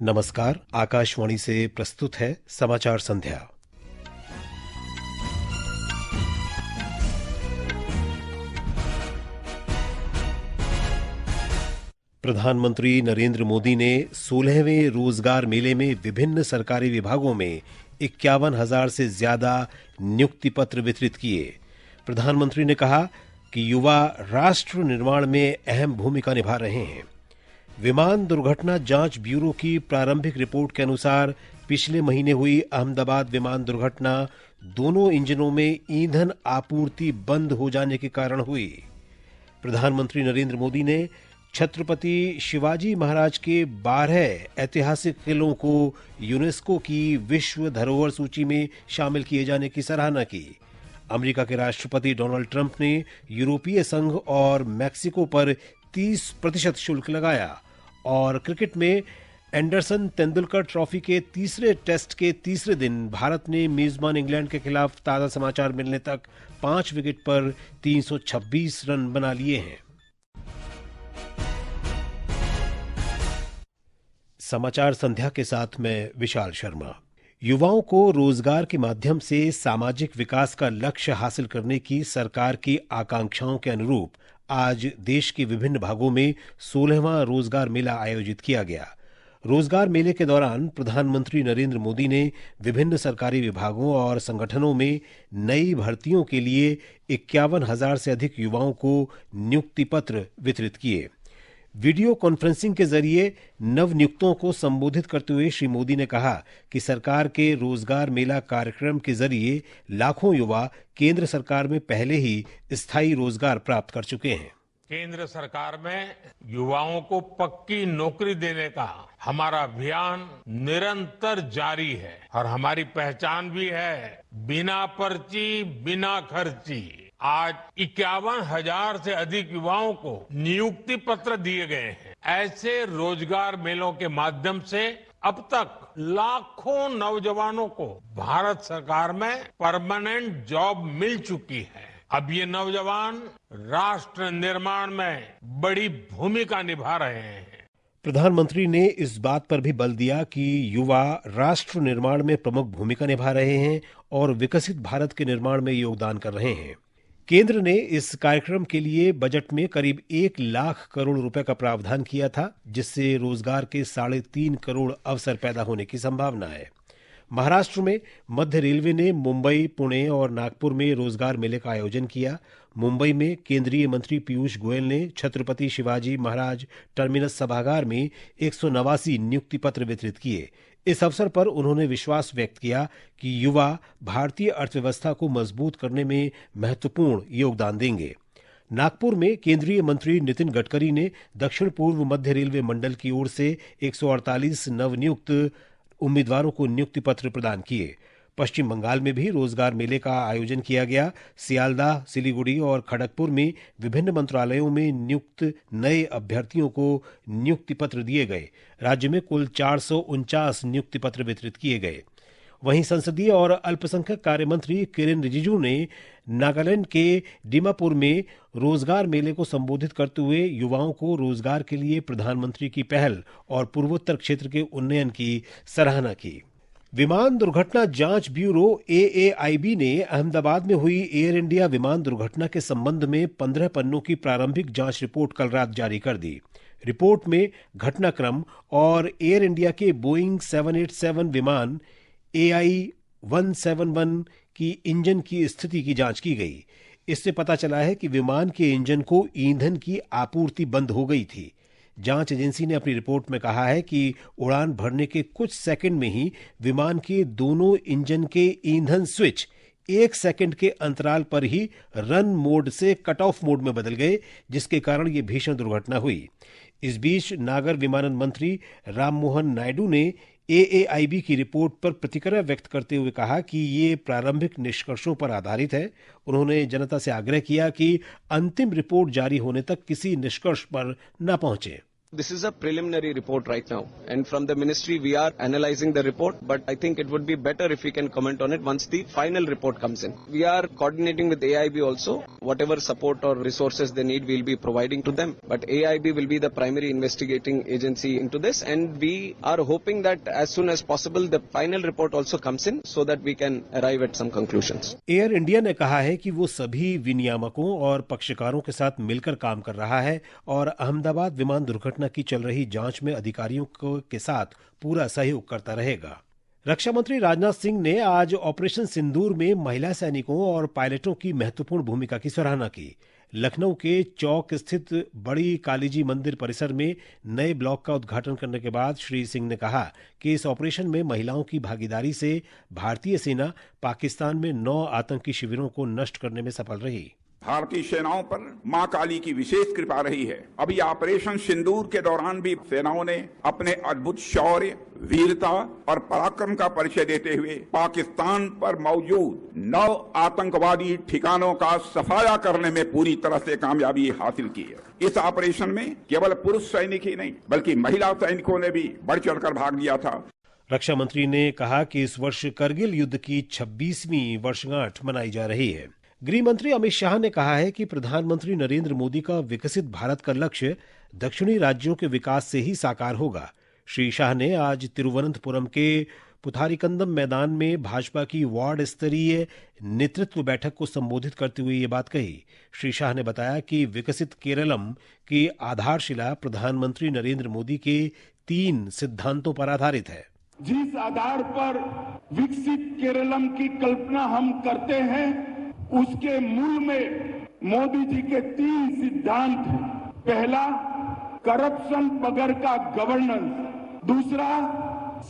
नमस्कार। आकाशवाणी से प्रस्तुत है समाचार संध्या। प्रधानमंत्री नरेंद्र मोदी ने 16वें रोजगार मेले में विभिन्न सरकारी विभागों में 51,000 से ज्यादा नियुक्ति पत्र वितरित किए। प्रधानमंत्री ने कहा कि युवा राष्ट्र निर्माण में अहम भूमिका निभा रहे हैं। विमान दुर्घटना जांच ब्यूरो की प्रारंभिक रिपोर्ट के अनुसार पिछले महीने हुई अहमदाबाद विमान दुर्घटना दोनों इंजनों में ईंधन आपूर्ति बंद हो जाने के कारण हुई। प्रधानमंत्री नरेंद्र मोदी ने छत्रपति शिवाजी महाराज के 12 ऐतिहासिक किलों को यूनेस्को की विश्व धरोहर सूची में शामिल किए जाने की सराहना की। अमेरिका के राष्ट्रपति डोनाल्ड ट्रंप ने यूरोपीय संघ और मैक्सिको पर 30% शुल्क लगाया। और क्रिकेट में एंडरसन तेंदुलकर ट्रॉफी के तीसरे टेस्ट के तीसरे दिन भारत ने मेजबान इंग्लैंड के खिलाफ ताजा समाचार मिलने तक 5 विकेट पर 326 रन बना लिए हैं। समाचार संध्या के साथ मैं विशाल शर्मा। युवाओं को रोजगार के माध्यम से सामाजिक विकास का लक्ष्य हासिल करने की सरकार की आकांक्षाओं के अनुरूप आज देश के विभिन्न भागों में 16वां रोजगार मेला आयोजित किया गया। रोजगार मेले के दौरान प्रधानमंत्री नरेंद्र मोदी ने विभिन्न सरकारी विभागों और संगठनों में नई भर्तियों के लिए 51,000 से अधिक युवाओं को नियुक्ति पत्र वितरित किए। वीडियो कॉन्फ्रेंसिंग के जरिए नवनियुक्तों को संबोधित करते हुए श्री मोदी ने कहा कि सरकार के रोजगार मेला कार्यक्रम के जरिए लाखों युवा केंद्र सरकार में पहले ही स्थायी रोजगार प्राप्त कर चुके हैं। केंद्र सरकार में युवाओं को पक्की नौकरी देने का हमारा अभियान निरंतर जारी है और हमारी पहचान भी है बिना पर्ची बिना खर्ची। आज 51,000 से अधिक युवाओं को नियुक्ति पत्र दिए गए हैं। ऐसे रोजगार मेलों के माध्यम से अब तक लाखों नौजवानों को भारत सरकार में परमानेंट जॉब मिल चुकी है। अब ये नौजवान राष्ट्र निर्माण में बड़ी भूमिका निभा रहे हैं। प्रधानमंत्री ने इस बात पर भी बल दिया कि युवा राष्ट्र निर्माण में प्रमुख भूमिका निभा रहे हैं और विकसित भारत के निर्माण में योगदान कर रहे हैं। केंद्र ने इस कार्यक्रम के लिए बजट में करीब 1 लाख करोड़ रुपए का प्रावधान किया था, जिससे रोजगार के 3.5 करोड़ अवसर पैदा होने की संभावना है। महाराष्ट्र में मध्य रेलवे ने मुंबई, पुणे और नागपुर में रोजगार मेले का आयोजन किया। मुंबई में केंद्रीय मंत्री पीयूष गोयल ने छत्रपति शिवाजी महाराज टर्मिनस सभागार में 189 नियुक्ति पत्र वितरित किए। इस अवसर पर उन्होंने विश्वास व्यक्त किया कि युवा भारतीय अर्थव्यवस्था को मजबूत करने में महत्वपूर्ण योगदान देंगे। नागपुर में केंद्रीय मंत्री नितिन गडकरी ने दक्षिण पूर्व मध्य रेलवे मंडल की ओर से 148 नवनियुक्त उम्मीदवारों को नियुक्ति पत्र प्रदान किए। पश्चिम बंगाल में भी रोजगार मेले का आयोजन किया गया। सियालदाह, सिलीगुड़ी और खड़गपुर में विभिन्न मंत्रालयों में नियुक्त नए अभ्यर्थियों को नियुक्ति पत्र दिए गए। राज्य में कुल 449 नियुक्ति पत्र वितरित किए गए। वहीं संसदीय और अल्पसंख्यक कार्य मंत्री किरेन रिजिजू ने नागालैंड के डिमापुर में रोजगार मेले को संबोधित करते हुए युवाओं को रोजगार के लिए प्रधानमंत्री की पहल और पूर्वोत्तर क्षेत्र के उन्नयन की सराहना की। विमान दुर्घटना जांच ब्यूरो AAIB ने अहमदाबाद में हुई एयर इंडिया विमान दुर्घटना के संबंध में 15 पन्नों की प्रारंभिक जांच रिपोर्ट कल रात जारी कर दी। रिपोर्ट में घटनाक्रम और एयर इंडिया के बोइंग 787 विमान AI-171 की इंजन की स्थिति की जांच की गई। इससे पता चला है कि विमान के इंजन को ईंधन की आपूर्ति बंद हो गई थी। जांच एजेंसी ने अपनी रिपोर्ट में कहा है कि उड़ान भरने के कुछ सेकंड में ही विमान के दोनों इंजन के ईंधन स्विच 1 सेकंड के अंतराल पर ही रन मोड से कट ऑफ मोड में बदल गए, जिसके कारण यह भीषण दुर्घटना हुई। इस बीच नागर विमानन मंत्री राममोहन नायडू ने AAIB की रिपोर्ट पर प्रतिक्रिया व्यक्त करते हुए कहा कि ये प्रारंभिक निष्कर्षों पर आधारित है। उन्होंने जनता से आग्रह किया कि अंतिम रिपोर्ट जारी होने तक किसी निष्कर्ष पर न पहुंचे। This is a preliminary report right now, and from the ministry we are analyzing the report, but I think it would be better if we can comment on it once the final report comes in. We are coordinating with AIB also. Whatever support or resources they need, we'll be providing to them. But AIB will be the primary investigating agency into this, and we are hoping that as soon as possible the final report also comes in so that we can arrive at some conclusions. Air India ने कहा है कि वो सभी विनियामकों और पक्षकारों के साथ मिलकर काम कर रहा है और अहमदाबाद विमान दुर्घटना की चल रही जांच में अधिकारियों के साथ पूरा सहयोग करता रहेगा। रक्षा मंत्री राजनाथ सिंह ने आज ऑपरेशन सिंदूर में महिला सैनिकों और पायलटों की महत्वपूर्ण भूमिका की सराहना की। लखनऊ के चौक स्थित बड़ी कालीजी मंदिर परिसर में नए ब्लॉक का उद्घाटन करने के बाद श्री सिंह ने कहा कि इस ऑपरेशन में महिलाओं की भागीदारी से भारतीय सेना पाकिस्तान में 9 आतंकी शिविरों को नष्ट करने में सफल रही। भारतीय सेनाओं पर मां काली की विशेष कृपा रही है। अभी ऑपरेशन सिंदूर के दौरान भी सेनाओं ने अपने अद्भुत शौर्य, वीरता और पराक्रम का परिचय देते हुए पाकिस्तान पर मौजूद 9 आतंकवादी ठिकानों का सफाया करने में पूरी तरह से कामयाबी हासिल की है। इस ऑपरेशन में केवल पुरुष सैनिक ही नहीं बल्कि महिला सैनिकों ने भी बढ़ चढ़कर भाग लिया था। रक्षा मंत्री ने कहा कि इस वर्ष करगिल युद्ध की 26वीं वर्षगांठ मनाई जा रही है। गृह मंत्री अमित शाह ने कहा है कि प्रधानमंत्री नरेंद्र मोदी का विकसित भारत का लक्ष्य दक्षिणी राज्यों के विकास से ही साकार होगा। श्री शाह ने आज तिरुवनंतपुरम के पुथारिकंदम मैदान में भाजपा की वार्ड स्तरीय नेतृत्व बैठक को संबोधित करते हुए ये बात कही। श्री शाह ने बताया कि विकसित केरलम की आधारशिला प्रधानमंत्री नरेंद्र मोदी के 3 सिद्धांतों पर आधारित है। जिस आधार पर विकसित केरलम की कल्पना हम करते हैं उसके मूल में मोदी जी के 3 सिद्धांत हैं। पहला, करप्शन बगैर का गवर्नेंस। दूसरा,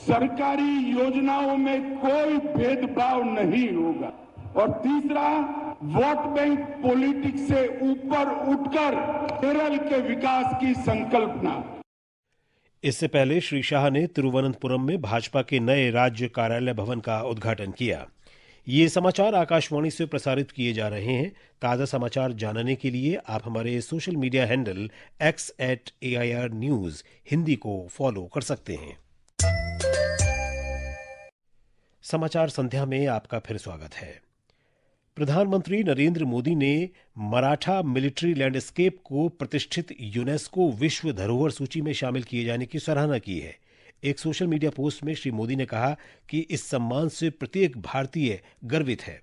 सरकारी योजनाओं में कोई भेदभाव नहीं होगा। और तीसरा, वोट बैंक पॉलिटिक्स से ऊपर उठकर केरल के विकास की संकल्पना। इससे पहले श्री शाह ने तिरुवनंतपुरम में भाजपा के नए राज्य कार्यालय भवन का उद्घाटन किया। ये समाचार आकाशवाणी से प्रसारित किए जा रहे हैं। ताज़ा समाचार जानने के लिए आप हमारे social media handle x@AIR News Hindi को फॉलो कर सकते हैं। समाचार संध्या में आपका फिर स्वागत है। प्रधानमंत्री नरेंद्र मोदी ने मराठा मिलिट्री लैंडस्केप को प्रतिष्ठित यूनेस्को विश्व धरोहर सूची में शामिल किए जाने की सराहना की है। एक सोशल मीडिया पोस्ट में श्री मोदी ने कहा कि इस सम्मान से प्रत्येक भारतीय गर्वित है।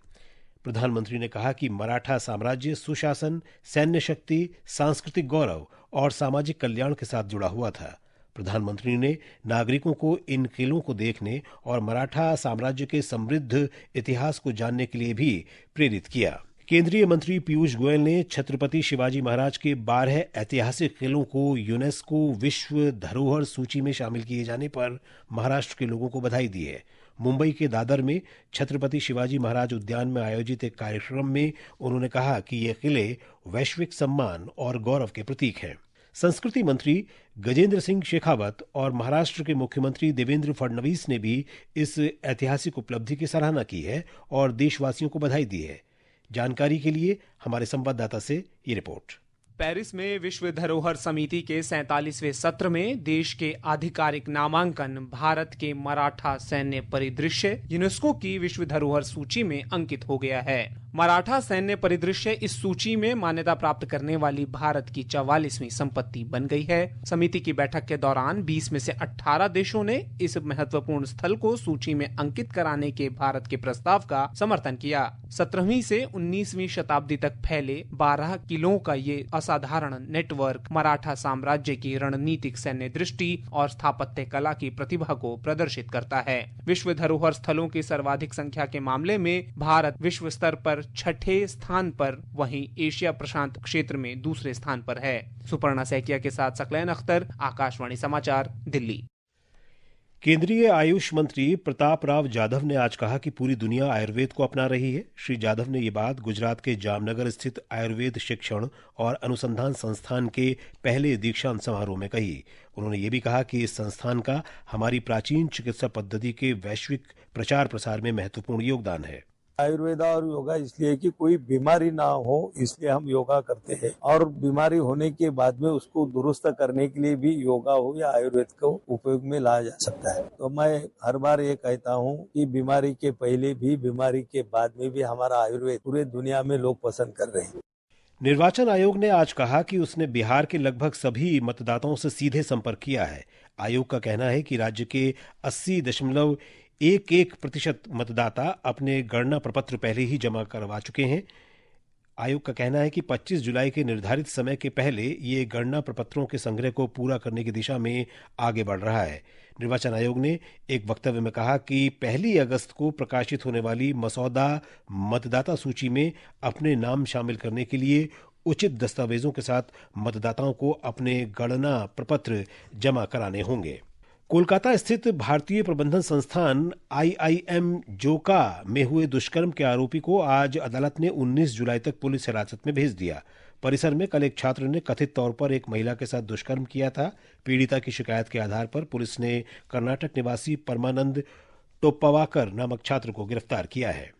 प्रधानमंत्री ने कहा कि मराठा साम्राज्य सुशासन, सैन्य शक्ति, सांस्कृतिक गौरव और सामाजिक कल्याण के साथ जुड़ा हुआ था। प्रधानमंत्री ने नागरिकों को इन किलों को देखने और मराठा साम्राज्य के समृद्ध इतिहास को जानने के लिए भी प्रेरित किया। केंद्रीय मंत्री पीयूष गोयल ने छत्रपति शिवाजी महाराज के 12 ऐतिहासिक किलों को यूनेस्को विश्व धरोहर सूची में शामिल किए जाने पर महाराष्ट्र के लोगों को बधाई दी है। मुंबई के दादर में छत्रपति शिवाजी महाराज उद्यान में आयोजित एक कार्यक्रम में उन्होंने कहा कि ये किले वैश्विक सम्मान और गौरव के प्रतीक हैं। संस्कृति मंत्री गजेंद्र सिंह शेखावत और महाराष्ट्र के मुख्यमंत्री देवेंद्र फडणवीस ने भी इस ऐतिहासिक उपलब्धि की सराहना की है और देशवासियों को बधाई दी है। जानकारी के लिए हमारे संवाददाता से ये रिपोर्ट। पेरिस में विश्व धरोहर समिति के 47वें सत्र में देश के आधिकारिक नामांकन भारत के मराठा सैन्य परिदृश्य यूनेस्को की विश्व धरोहर सूची में अंकित हो गया है। मराठा सैन्य परिदृश्य इस सूची में मान्यता प्राप्त करने वाली भारत की 44वीं संपत्ति बन गई है। समिति की बैठक के दौरान 20 में से 18 देशों ने इस महत्वपूर्ण स्थल को सूची में अंकित कराने के भारत के प्रस्ताव का समर्थन किया। 17वीं से 19वीं शताब्दी तक फैले 12 किलों का ये असाधारण नेटवर्क मराठा साम्राज्य की रणनीतिक सैन्य दृष्टि और स्थापत्य कला की प्रतिभा को प्रदर्शित करता है। विश्व धरोहर स्थलों की सर्वाधिक संख्या के मामले में भारत विश्व स्तर पर 6ठे स्थान पर, वहीं एशिया प्रशांत क्षेत्र में दूसरे स्थान पर है। सुपर्णा सैकिया के साथ सकलैन अख्तर, आकाशवाणी समाचार, दिल्ली। केंद्रीय आयुष मंत्री प्रताप राव जाधव ने आज कहा कि पूरी दुनिया आयुर्वेद को अपना रही है। श्री जाधव ने ये बात गुजरात के जामनगर स्थित आयुर्वेद शिक्षण और अनुसंधान संस्थान के पहले दीक्षांत समारोह में कही। उन्होंने ये भी कहा कि इस संस्थान का हमारी प्राचीन चिकित्सा पद्धति के वैश्विक प्रचार प्रसार में महत्वपूर्ण योगदान है। आयुर्वेदा और योगा इसलिए कि कोई बीमारी ना हो इसलिए हम योगा करते हैं, और बीमारी होने के बाद में उसको दुरुस्त करने के लिए भी योगा हो या आयुर्वेद को उपयोग में लाया जा सकता है। तो मैं हर बार ये कहता हूँ कि बीमारी के पहले भी बीमारी के बाद में भी हमारा आयुर्वेद पूरे दुनिया में लोग पसंद कर रहे हैं। निर्वाचन आयोग ने आज कहा कि उसने बिहार के लगभग सभी मतदाताओं से सीधे संपर्क किया है। आयोग का कहना है कि राज्य के 80.11% मतदाता अपने गणना प्रपत्र पहले ही जमा करवा चुके हैं। आयोग का कहना है कि 25 जुलाई के निर्धारित समय के पहले ये गणना प्रपत्रों के संग्रह को पूरा करने की दिशा में आगे बढ़ रहा है। निर्वाचन आयोग ने एक वक्तव्य में कहा कि 1 अगस्त को प्रकाशित होने वाली मसौदा मतदाता सूची में अपने नाम शामिल करने के लिए उचित दस्तावेजों के साथ मतदाताओं को अपने गणना प्रपत्र जमा कराने होंगे। कोलकाता स्थित भारतीय प्रबंधन संस्थान IIM जोका में हुए दुष्कर्म के आरोपी को आज अदालत ने 19 जुलाई तक पुलिस हिरासत में भेज दिया। परिसर में कल एक छात्र ने कथित तौर पर एक महिला के साथ दुष्कर्म किया था। पीड़िता की शिकायत के आधार पर पुलिस ने कर्नाटक निवासी परमानंद टोप्पावाकर नामक छात्र को गिरफ्तार किया है।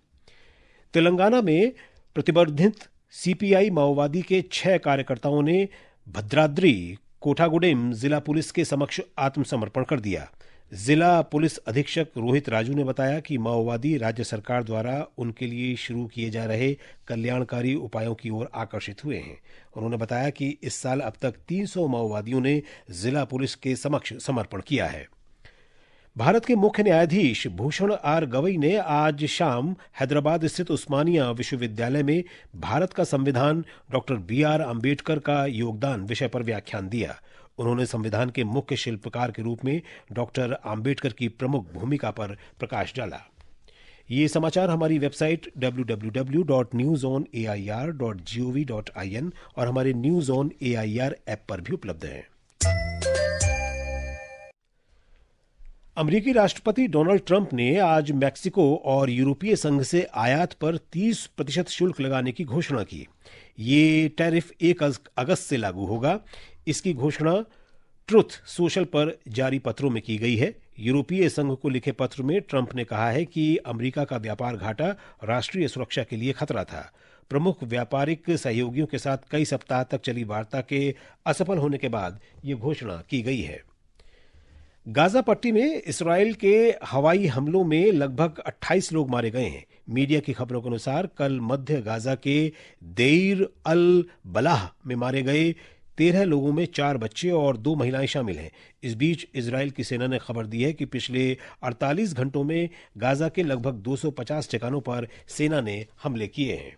तेलंगाना में प्रतिबंधित CPI माओवादी के 6 कार्यकर्ताओं ने भद्राद्री कोठागुडेम जिला पुलिस के समक्ष आत्मसमर्पण कर दिया। जिला पुलिस अधीक्षक रोहित राजू ने बताया कि माओवादी राज्य सरकार द्वारा उनके लिए शुरू किए जा रहे कल्याणकारी उपायों की ओर आकर्षित हुए हैं। उन्होंने बताया कि इस साल अब तक 300 माओवादियों ने जिला पुलिस के समक्ष समर्पण किया है। भारत के मुख्य न्यायाधीश भूषण R गवई ने आज शाम हैदराबाद स्थित उस्मानिया विश्वविद्यालय में भारत का संविधान डॉक्टर BR अम्बेडकर का योगदान विषय पर व्याख्यान दिया। उन्होंने संविधान के मुख्य शिल्पकार के रूप में डॉक्टर अम्बेडकर की प्रमुख भूमिका पर प्रकाश डाला। ये समाचार हमारी वेबसाइट www.newsonair.gov.in और हमारे न्यूज ऑन AIR ऐप पर भी उपलब्ध हैं। अमेरिकी राष्ट्रपति डोनाल्ड ट्रंप ने आज मैक्सिको और यूरोपीय संघ से आयात पर 30% शुल्क लगाने की घोषणा की। ये टैरिफ 1 अगस्त से लागू होगा। इसकी घोषणा ट्रुथ सोशल पर जारी पत्रों में की गई है। यूरोपीय संघ को लिखे पत्र में ट्रंप ने कहा है कि अमेरिका का व्यापार घाटा राष्ट्रीय सुरक्षा के लिए खतरा था। प्रमुख व्यापारिक सहयोगियों के साथ कई सप्ताह तक चली वार्ता के असफल होने के बाद ये घोषणा की गई है। गाजा पट्टी में इसराइल के हवाई हमलों में लगभग 28 लोग मारे गए हैं। मीडिया की खबरों के अनुसार कल मध्य गाजा के देर अल बलाह में मारे गए 13 लोगों में 4 बच्चे और 2 महिलाएं शामिल हैं। इस बीच इजराइल की सेना ने खबर दी है कि पिछले 48 घंटों में गाजा के लगभग 250 ठिकानों पर सेना ने हमले किए हैं।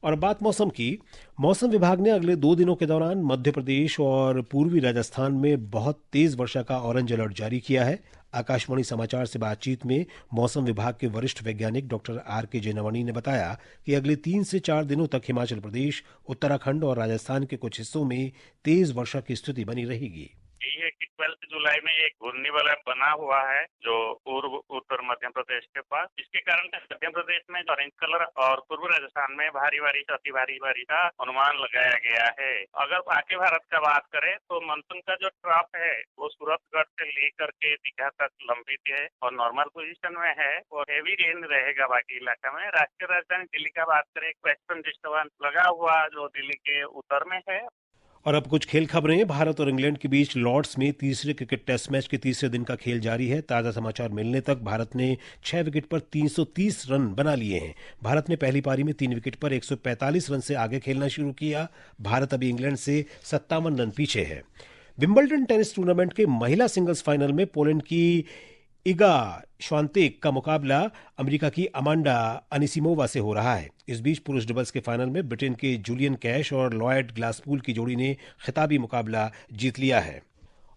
और बात मौसम की। मौसम विभाग ने अगले 2 दिनों के दौरान मध्य प्रदेश और पूर्वी राजस्थान में बहुत तेज वर्षा का ऑरेंज अलर्ट जारी किया है। आकाशवाणी समाचार से बातचीत में मौसम विभाग के वरिष्ठ वैज्ञानिक डॉक्टर R.K. जैनवानी ने बताया कि अगले 3 से 4 दिनों तक हिमाचल प्रदेश, उत्तराखंड और राजस्थान के कुछ हिस्सों में तेज वर्षा की स्थिति बनी रहेगी। यही है कि 12 जुलाई में एक घूर्णी वाला बना हुआ है जो पूर्व उत्तर मध्य प्रदेश के पास, इसके कारण मध्य प्रदेश में ऑरेंज कलर और पूर्व राजस्थान में भारी बारिश अति भारी बारिश का अनुमान लगाया गया है। अगर बाकी भारत का बात करें तो मानसून का जो ट्रफ है वो सूरतगढ़ से लेकर के दीघा तक लंबित है और नॉर्मल पोजीशन में है और हेवी रेन रहेगा बाकी इलाका में। राष्ट्रीय राजधानी दिल्ली का बात करें, एक वेस्टर्न डिस्टर्बेंस लगा हुआ जो दिल्ली के उत्तर में है। और अब कुछ खेल खबरें। भारत और इंग्लैंड के बीच लॉर्ड्स में तीसरे क्रिकेट टेस्ट मैच के तीसरे दिन का खेल जारी है। ताज़ा समाचार मिलने तक भारत ने 6 विकेट पर 330 रन बना लिए हैं। भारत ने पहली पारी में 3 विकेट पर 145 रन से आगे खेलना शुरू किया। भारत अभी इंग्लैंड से 57 रन पीछे है। विंबलडन टेनिस टूर्नामेंट के महिला सिंगल्स फाइनल में पोलैंड की इगा श्वांतेक का मुकाबला अमेरिका की अमांडा अनिसिमोवा से हो रहा है। इस बीच पुरुष डबल्स के फाइनल में ब्रिटेन के जूलियन कैश और लॉयड ग्लासपूल की जोड़ी ने खिताबी मुकाबला जीत लिया है।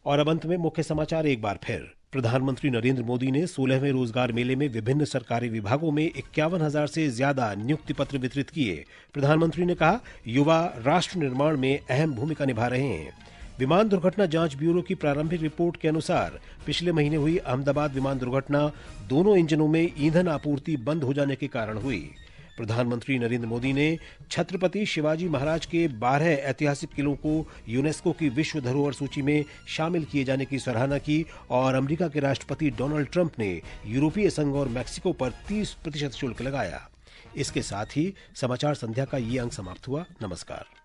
और अब अंत में मुख्य समाचार एक बार फिर। प्रधानमंत्री नरेंद्र मोदी ने 16वें रोजगार मेले में विभिन्न सरकारी विभागों में 51,000 से ज्यादा नियुक्ति पत्र वितरित किए। प्रधानमंत्री ने कहा, युवा राष्ट्र निर्माण में अहम भूमिका निभा रहे हैं। विमान दुर्घटना जांच ब्यूरो की प्रारंभिक रिपोर्ट के अनुसार पिछले महीने हुई अहमदाबाद विमान दुर्घटना दोनों इंजनों में ईंधन आपूर्ति बंद हो जाने के कारण हुई। प्रधानमंत्री नरेंद्र मोदी ने छत्रपति शिवाजी महाराज के 12 ऐतिहासिक किलों को यूनेस्को की विश्व धरोहर सूची में शामिल किए जाने की सराहना की और अमेरिका के राष्ट्रपति डोनाल्ड ट्रंप ने यूरोपीय संघ और मैक्सिको पर 30% शुल्क लगाया। इसके साथ ही समाचार संध्या का ये अंक समाप्त हुआ। नमस्कार।